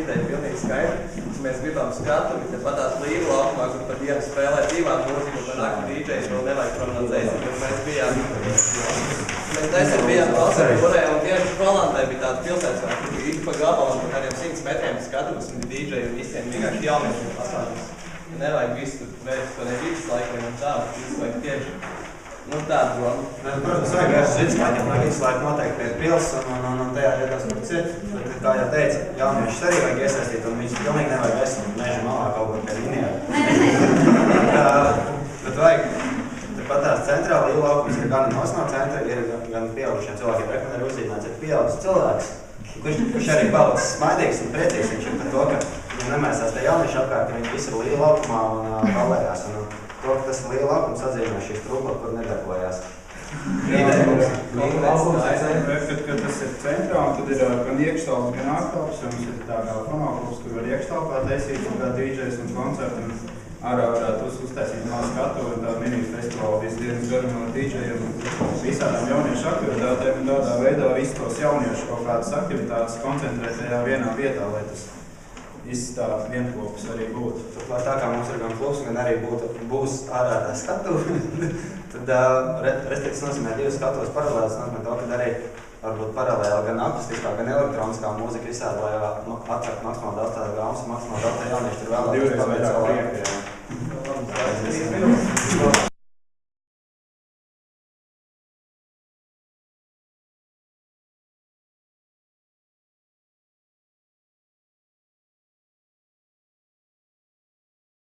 ideja pilnīgi skaidra. Mēs gribam skatu, bet pat tās līgu laukumā, kur pa dienu spēlē divām mūziku, un pa nakti DJs vēl nevajag prom no dzēsim, bet mēs bijām. Mēs nesen bijām Valsarburē, un tieši Holandē bija tāds pilsētas, kur bija pa gabalam, pa kādiem 100 metriem skatavas, un bija DJ un visiem vienkārši jauniešiem pasākums. Nevajag visu tur vērst, ko ne vidas laikiem un tā, visu vajag tieši. Nu tādu domu. Protams, vajag vērst vidslaikiem, lai visu laiku noteikti pie pils un tajā vietās, kur ciet. Bet, kā jau teica, jauniešus arī vajag iesaistīt, un viņus pilnīgi nevajag vest meža malā kaut kur pie linijām. Bet vajag pat tās centrāla liela laukums, ka gan nos no centra ir gan pieaugušiem cilvēkiem, bet man arī uzzīmēts, ir pieaugušs cilvēks, kurš arī palicis smaidīgs un priecīgs. Viņš ir par to, ka viņam nemēsās tie jaunieši apkārt, ka viņi visi ir liela laukumā un balējās. Un to, ka tas liela laukums atzīmē šīs trūklas, kur nedarbojās. Kad tas ir centrā, un tad ir gan iekštelps, gan ārtelps, un mums ir tā kā fonoklups, kur var iekštelpā taisīt un kā DJs un koncerti. Ārā varētu uztaisīt mazu skatu un tādu mini festivālu visu dienas garumā ar DJiem un visādām jauniešu aktivitātēm un tādā veidā visu tos jauniešu kaut kādas aktivitātes koncentrēt tajā vienā vietā, lai tas viss tā vienkopus arī būtu. Turklāt tā kā mums ir gan klubs, gan arī būs ārā tā skatu, tad respektīvs nozīmē divas skatuves paralēlas, nozīmē to, ka arī varbūt paralēli gan akustiskā, gan elektroniskā mūzika visādi, lai atcert maksimāli daudz tāda gāmas un maksimāli daudz tā jaunieši tur vēlētos divreiz vairāk prieka.